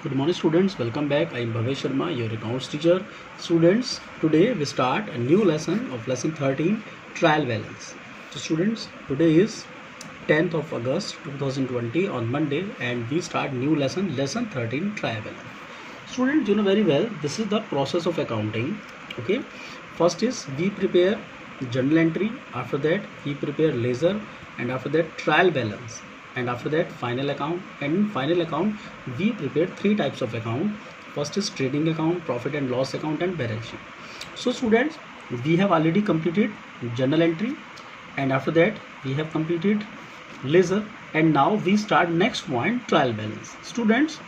Good morning, students. Welcome back. I am Bhavesh Sharma, your accounts teacher. Students, today we start a new lesson of lesson 13, trial balance. So, students, today is 10th of August 2020 on Monday, and we start new lesson, lesson 13, trial balance. Students, you know very well, this is the process of accounting. Okay, first is we prepare journal entry. After that, we prepare ledger, and after that, trial balance. And after that, final account. And in final account we prepare three types of account. First is trading account, profit and loss account, and balance sheet. So students, we have already completed journal entry, and after that we have completed ledger, and now we start next point, trial balance. Students,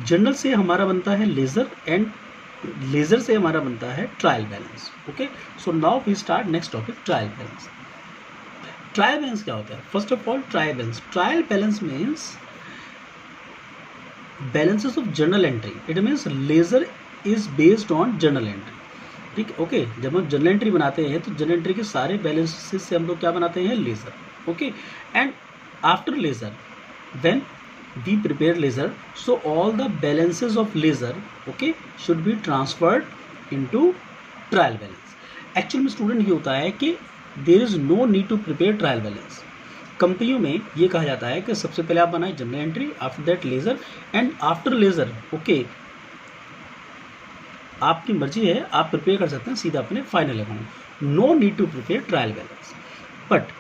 journal से हमारा बनता है laser, and laser से हमारा बनता है trial balance. Okay, so now we start next topic, trial balance. Trial balance क्या होता है? First of all, trial balance means balances of journal entry. It means ledger is based on journal entry. ठीक, okay. जब हम journal entry बनाते हैं तो journal entry के सारे बैलेंसेस से हम लोग क्या बनाते हैं? Ledger. Okay, and after ledger when we prepare ledger, so all the balances of ledger, okay, should be transferred into trial balance. Actual में स्टूडेंट ये होता है कि there is no need to prepare trial balance. कंपनियों में ये कहा जाता है कि सबसे पहले आप बनाए general entry, after that ledger, and after ledger okay आपकी मर्जी है, आप प्रिपेयर कर सकते हैं सीधा अपने final account. No need to prepare trial balance. But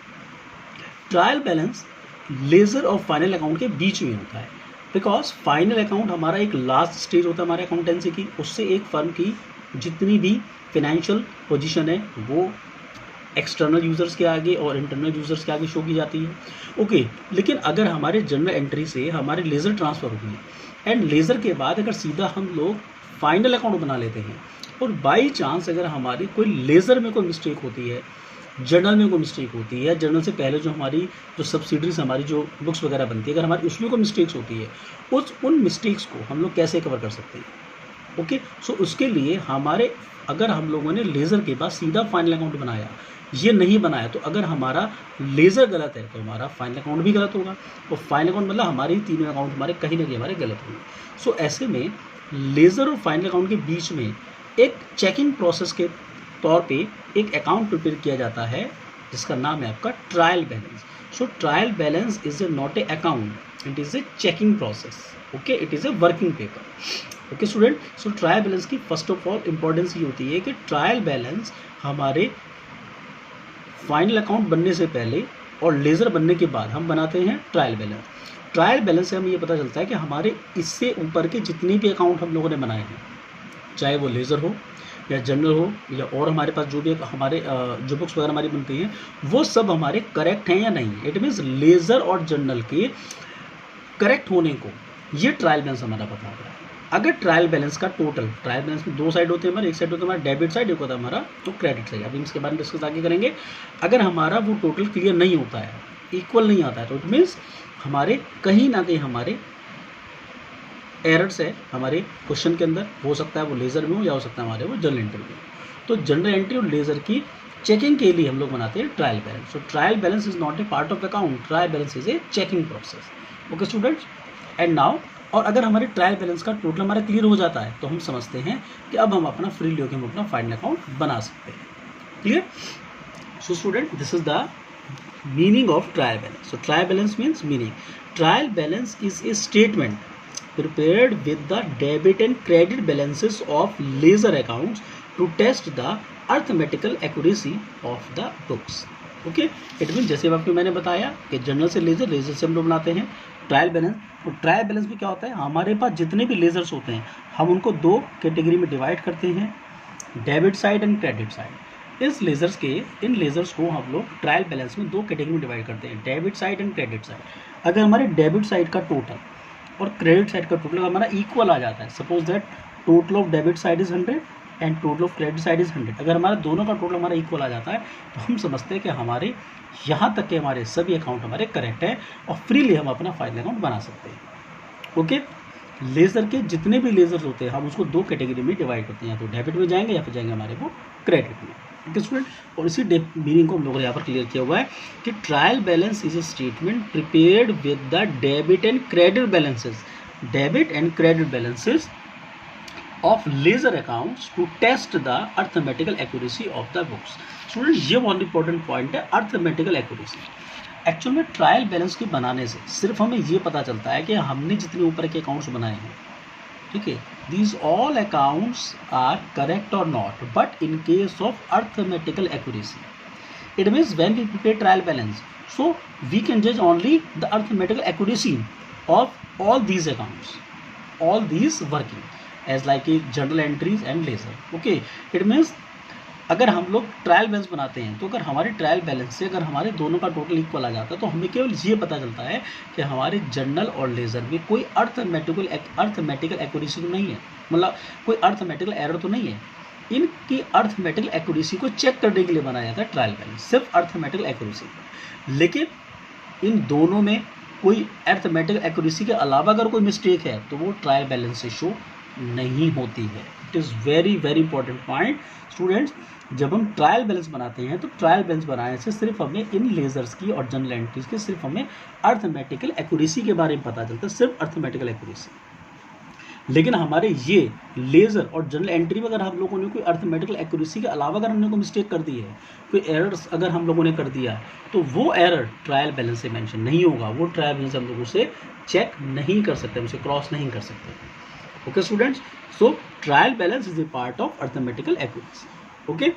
trial balance ledger और फाइनल अकाउंट के बीच में होता है, बिकॉज फाइनल अकाउंट हमारा एक लास्ट स्टेज होता है हमारे अकाउंटेंसी की. उससे एक फर्म की जितनी भी फाइनेंशियल पोजीशन है वो एक्सटर्नल यूजर्स के आगे और इंटरनल यूजर्स के आगे शो की जाती है. ओके, लेकिन अगर हमारे जनरल एंट्री से हमारे लेजर ट्रांसफ़र हो गई, एंड लेजर के बाद अगर सीधा हम लोग फाइनल अकाउंट बना लेते हैं, और बाई चांस अगर हमारी कोई लेजर में कोई मिस्टेक होती है, जर्नल में कोई मिस्टेक होती है, जर्नल से पहले जो हमारी जो सब्सिडरीज हमारी जो बुक्स वगैरह बनती है, अगर हमारी उसमें कोई मिस्टेक्स होती है, उन मिस्टेक्स को हम लोग कैसे कवर कर सकते हैं? ओके, सो उसके लिए हमारे अगर हम लोगों ने लेज़र के बाद सीधा फाइनल अकाउंट बनाया, ये नहीं बनाया, तो अगर हमारा लेज़र गलत है तो हमारा फाइनल अकाउंट भी गलत होगा, और फाइनल अकाउंट मतलब हमारी तीनों अकाउंट हमारे कहीं ना कहीं हमारे गलत होंगे. सो ऐसे में लेज़र और फाइनल अकाउंट के बीच में एक चेकिंग प्रोसेस के तौर पे एक अकाउंट प्रिपेयर किया जाता है जिसका नाम है आपका trial balance. So trial balance is A not a account, it is a checking process. Okay, it is a working paper. Okay student, so trial balance की फर्स्ट ऑफ ऑल इंपॉर्टेंस ये होती है कि ट्रायल बैलेंस हमारे final account बनने से पहले और लेजर बनने के बाद हम बनाते हैं ट्रायल बैलेंस. ट्रायल बैलेंस से हमें ये पता चलता है कि हमारे इससे ऊपर के जितने भी अकाउंट हम लोगों ने बनाए हैं, चाहे वो लेजर हो या जनरल हो या और हमारे पास जो भी हमारे जो बुक्स वगैरह हमारी बनती हैं, वो सब हमारे करेक्ट हैं या नहीं. इट मीन्स लेजर और जनरल के करेक्ट होने को ये ट्रायल बैलेंस हमारा बताता है. अगर ट्रायल बैलेंस का टोटल, ट्रायल बैलेंस में दो साइड होते हैं हमारे, एक साइड होता है हमारा डेबिट साइड, एक होता है हमारा तो क्रेडिट साइड. अभी इसके बारे में डिस्कस आगे करेंगे. अगर हमारा वो टोटल क्लियर नहीं होता है, इक्वल नहीं आता है, तो इट मीन्स हमारे कहीं ना कहीं हमारे एरर्स है हमारे क्वेश्चन के अंदर. हो सकता है वो लेजर में हो या हो सकता है हमारे वो जनरल एंट्री में. तो जनरल एंट्री और लेजर की चेकिंग के लिए हम लोग बनाते हैं trial balance. So trial balance is not a part of account, trial balance is A checking process. Okay students, and now, और अगर हमारे ट्रायल बैलेंस का टोटल हमारा क्लियर हो जाता है तो हम समझते हैं कि अब हम अपना फ्रीली होकर हम अपना फाइनल अकाउंट बना सकते हैं. Clear? So student, this is the meaning of trial balance. So trial balance means meaning, trial balance is a statement prepared with the debit and credit balances of ledger accounts to test the arithmetical accuracy of the books. Okay, it mean जैसे आपको मैंने बताया कि general से laser, laser से हम लोग बनाते हैं ट्रायल बैलेंस. और ट्रायल बैलेंस भी क्या होता है, हमारे पास जितने भी लेजर्स होते हैं हम उनको दो कैटेगरी में डिवाइड करते हैं, debit side and credit side. इस लेजर्स के इन लेजर्स को हम लोग ट्रायल बैलेंस में दो कैटेगरी में डिवाइड करते हैं, debit side and credit side. अगर हमारे डेबिट साइड का टोटल और क्रेडिट साइड का टोटल हमारा इक्वल आ जाता है, suppose that total of debit side is 100 and total of credit side is 100, अगर हमारा दोनों का टोटल हमारा इक्वल आ जाता है तो हम समझते हैं कि हमारे यहाँ तक के हमारे सभी अकाउंट हमारे करेक्ट है और फ्रीली हम अपना फाइनल अकाउंट बना सकते हैं. ओके, लेजर के जितने भी लेजर्स होते हैं हम उसको दो कैटेगरी में डिवाइड करते हैं, या तो डेबिट में जाएंगे या फिर जाएंगे हमारे वो क्रेडिट में. ओके स्टूडेंट, और इसी मीनिंग को हम लोगों ने यहाँ पर क्लियर किया हुआ है कि trial balance is a statement prepared with the debit and credit balances debit and credit balances of ledger accounts to test the arithmetical accuracy of the books. Student ये बहुत इंपॉर्टेंट पॉइंट है, arithmetical accuracy. Actual में trial balance के बनाने से सिर्फ हमें ये पता चलता है कि हमने जितने ऊपर के अकाउंट्स बनाए हैं, ठीक है, these all accounts are correct और not, but in case of arithmetical accuracy it means when we prepare trial balance, so we can judge only the arithmetical accuracy of all these accounts, all these working as like a journal entries and ledger. Okay, it means अगर हम लोग trial balance बनाते हैं तो अगर हमारे trial balance से अगर हमारे दोनों का टोटल इक्वल आ जाता है तो हमें केवल ये पता चलता है कि हमारे जर्नल और लेजर में कोई अर्थमेटिकल एक्यूरेसी तो नहीं है, मतलब कोई अर्थमेटिकल एरर तो नहीं है। इनकी अर्थमेटिकल एक्यूरेसी को चेक करने के लिए बनाया जाता है ट्रायल बैलेंस, सिर्फ अर्थमेटिकल एक्यूरेसी। लेकिन इन दोनों में कोई अर्थमेटिकल एक्यूरेसी के अलावा अगर कोई मिस्टेक है तो वो ट्रायल बैलेंस से शो नहीं होती है। It is very very important point students. जब हम ट्रायल बैलेंस बनाते हैं तो ट्रायल बैलेंस बनाने से सिर्फ हमें इन लेजर्स की और जर्नल एंट्रीज की सिर्फ हमें अर्थमेटिकल एक्यूरेसी के बारे में पता चलता है, सिर्फ अर्थमेटिकल एक्यूरेसी। लेकिन हमारे ये लेज़र और जर्नल एंट्री में अगर हम लोगों ने कोई अर्थमेटिकल एक्यूरेसी के अलावा अगर हमने कोई मिस्टेक कर दी है, कोई एरर्स अगर हम लोगों ने कर दिया, तो वो एरर ट्रायल बैलेंस से मेंशन नहीं होगा, वो ट्रायल बैलेंस हम लोगों से चेक नहीं कर सकते, उसे क्रॉस नहीं कर सकते। Okay students, so trial balance is A part of arithmetical accuracy. Okay.